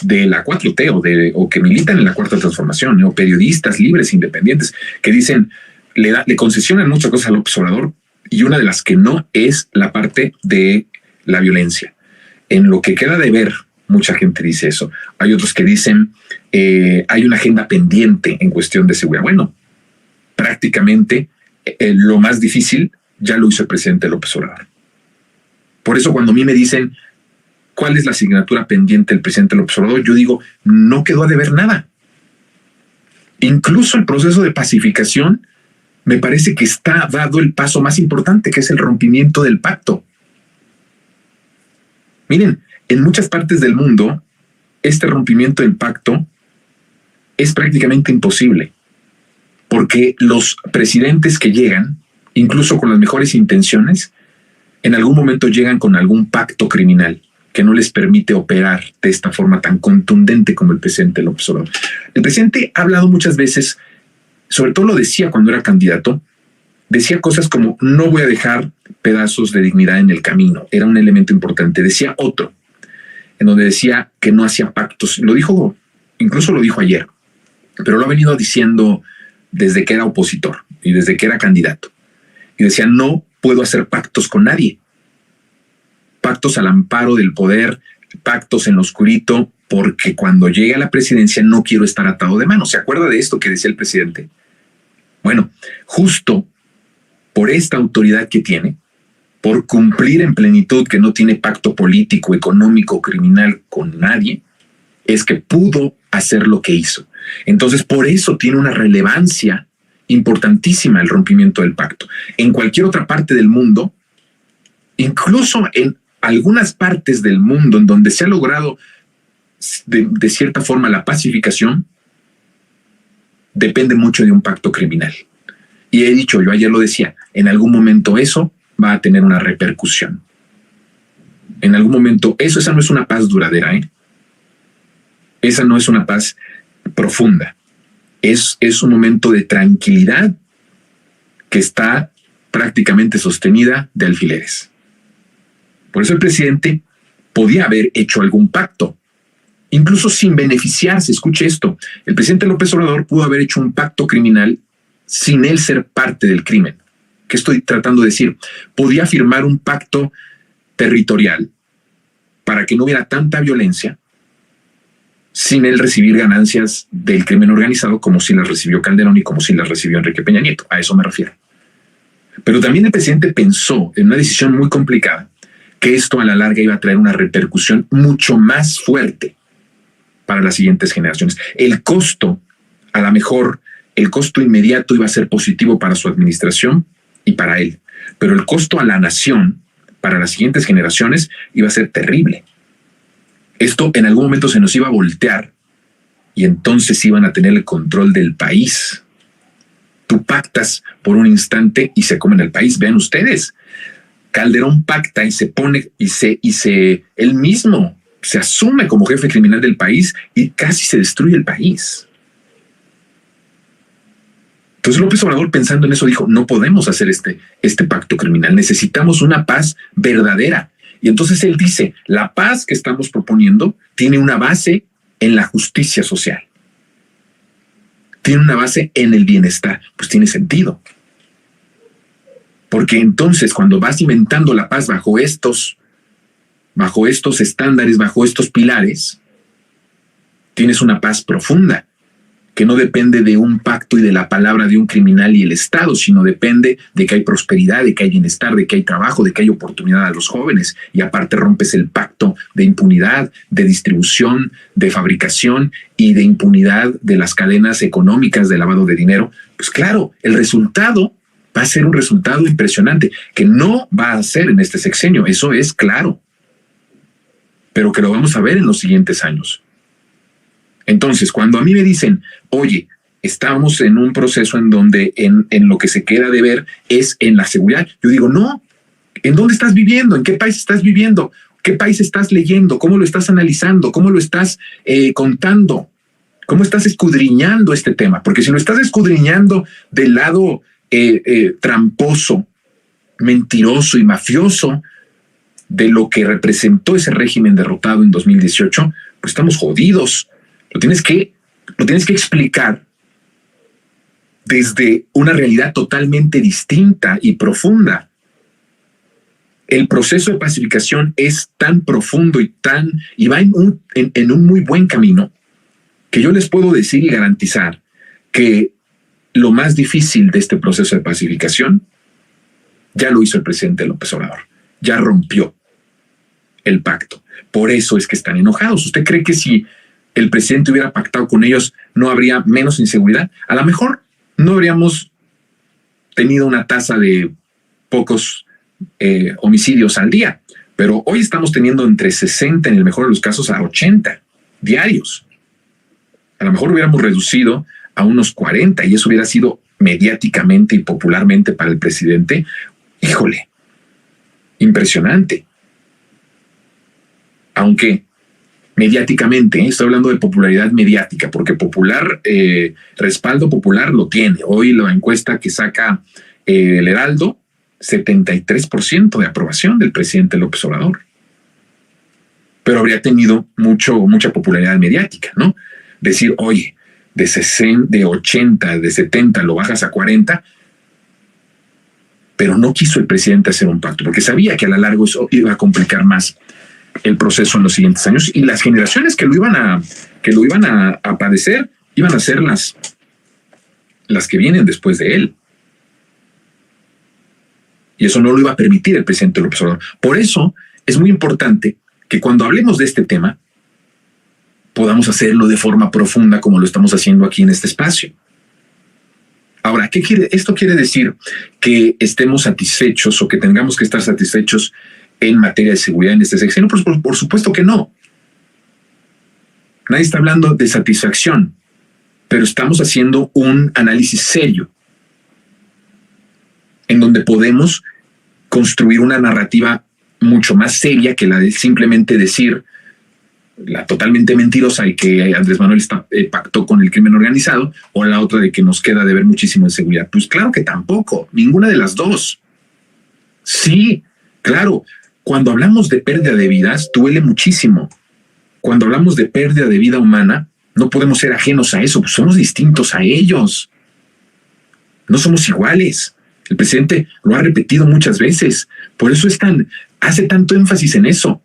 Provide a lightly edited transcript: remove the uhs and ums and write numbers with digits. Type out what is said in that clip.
de la 4T o que militan en la Cuarta Transformación, o periodistas libres, independientes, que dicen, le concesionan muchas cosas al López Obrador, y una de las que no es la parte de la violencia. En lo que queda de ver, mucha gente dice eso. Hay otros que dicen, hay una agenda pendiente en cuestión de seguridad. Bueno, prácticamente lo más difícil ya lo hizo el presidente López Obrador. Por eso cuando a mí me dicen, ¿cuál es la asignatura pendiente del presidente López Obrador? Yo digo, no quedó a deber nada. Incluso el proceso de pacificación me parece que está dado el paso más importante, que es el rompimiento del pacto. Miren, en muchas partes del mundo, este rompimiento del pacto es prácticamente imposible, porque los presidentes que llegan, incluso con las mejores intenciones, en algún momento llegan con algún pacto criminal que no les permite operar de esta forma tan contundente como el presidente López Obrador. El presidente ha hablado muchas veces, sobre todo lo decía cuando era candidato, decía cosas como, no voy a dejar pedazos de dignidad en el camino. Era un elemento importante. Decía otro, en donde decía que no hacía pactos. Lo dijo, incluso lo dijo ayer, pero lo ha venido diciendo desde que era opositor y desde que era candidato. Y decía, no puedo hacer pactos con nadie. Pactos al amparo del poder, pactos en lo oscurito, porque cuando llegue a la presidencia no quiero estar atado de manos. ¿Se acuerda de esto que decía el presidente? Bueno, justo por esta autoridad que tiene, por cumplir en plenitud que no tiene pacto político, económico, criminal con nadie, es que pudo hacer lo que hizo. Entonces, por eso tiene una relevancia importantísima el rompimiento del pacto. En cualquier otra parte del mundo, incluso en algunas partes del mundo en donde se ha logrado de cierta forma la pacificación, depende mucho de un pacto criminal. Y he dicho, yo ayer lo decía, en algún momento eso va a tener una repercusión. En algún momento esa no es una paz duradera, ¿eh? Esa no es una paz profunda. Es un momento de tranquilidad que está prácticamente sostenida de alfileres. Por eso el presidente podía haber hecho algún pacto, incluso sin beneficiarse. Escuche esto, el presidente López Obrador pudo haber hecho un pacto criminal sin él ser parte del crimen. ¿Qué estoy tratando de decir? Podía firmar un pacto territorial para que no hubiera tanta violencia sin él recibir ganancias del crimen organizado como si las recibió Calderón y como si las recibió Enrique Peña Nieto. A eso me refiero. Pero también el presidente pensó en una decisión muy complicada, que esto a la larga iba a traer una repercusión mucho más fuerte para las siguientes generaciones. El costo, a lo mejor, el costo inmediato iba a ser positivo para su administración y para él, pero el costo a la nación, para las siguientes generaciones, iba a ser terrible. Esto en algún momento se nos iba a voltear y entonces iban a tener el control del país. Tú pactas por un instante y se comen el país. Vean ustedes, Calderón pacta y se pone él mismo se asume como jefe criminal del país y casi se destruye el país. Entonces López Obrador, pensando en eso, dijo, no podemos hacer este pacto criminal, necesitamos una paz verdadera. Y entonces él dice, la paz que estamos proponiendo tiene una base en la justicia social. Tiene una base en el bienestar. Pues tiene sentido. Porque entonces cuando vas cimentando la paz bajo estos estándares, bajo estos pilares, tienes una paz profunda, que no depende de un pacto y de la palabra de un criminal y el Estado, sino depende de que hay prosperidad, de que hay bienestar, de que hay trabajo, de que hay oportunidad a los jóvenes. Y aparte rompes el pacto de impunidad, de distribución, de fabricación y de impunidad de las cadenas económicas de lavado de dinero. Pues claro, el resultado va a ser un resultado impresionante, que no va a ser en este sexenio, eso es claro, pero que lo vamos a ver en los siguientes años. Entonces, cuando a mí me dicen, oye, estamos en un proceso en donde en lo que se queda de ver es en la seguridad, yo digo, no, ¿en dónde estás viviendo? ¿En qué país estás viviendo? ¿Qué país estás leyendo? ¿Cómo lo estás analizando? ¿Cómo lo estás contando? ¿Cómo estás escudriñando este tema? Porque si lo estás escudriñando del lado tramposo, mentiroso y mafioso de lo que representó ese régimen derrotado en 2018, pues estamos jodidos. Lo tienes que explicar desde una realidad totalmente distinta y profunda. El proceso de pacificación es tan profundo y va en un muy buen camino, que yo les puedo decir y garantizar que lo más difícil de este proceso de pacificación ya lo hizo el presidente López Obrador. Ya rompió el pacto. Por eso es que están enojados. ¿Usted cree que si el presidente hubiera pactado con ellos no habría menos inseguridad? A lo mejor no habríamos tenido una tasa de pocos homicidios al día, pero hoy estamos teniendo entre 60, en el mejor de los casos, a 80 diarios. A lo mejor hubiéramos reducido a unos 40 y eso hubiera sido mediáticamente y popularmente para el presidente, híjole, impresionante. Aunque mediáticamente, estoy hablando de popularidad mediática, porque respaldo popular lo tiene. Hoy la encuesta que saca el Heraldo, 73% de aprobación del presidente López Obrador. Pero habría tenido mucha popularidad mediática, ¿no? Decir, oye, de 80, de 70 lo bajas a 40, pero no quiso el presidente hacer un pacto, porque sabía que a la larga eso iba a complicar más el proceso en los siguientes años, y las generaciones que lo iban a padecer iban a ser las que vienen después de él. Y eso no lo iba a permitir el presidente López Obrador. Por eso es muy importante que cuando hablemos de este tema podamos hacerlo de forma profunda, como lo estamos haciendo aquí en este espacio. Ahora, esto quiere decir que estemos satisfechos o que tengamos que estar satisfechos en materia de seguridad en este sexenio? Por supuesto que no. Nadie está hablando de satisfacción, pero estamos haciendo un análisis serio en donde podemos construir una narrativa mucho más seria que la de simplemente decir la totalmente mentirosa y que Andrés Manuel pactó con el crimen organizado, o la otra de que nos queda de ver muchísimo en seguridad. Pues claro que tampoco, ninguna de las dos. Sí, claro, cuando hablamos de pérdida de vidas, duele muchísimo. Cuando hablamos de pérdida de vida humana, no podemos ser ajenos a eso, pues somos distintos a ellos. No somos iguales. El presidente lo ha repetido muchas veces. Por eso hace tanto énfasis en eso.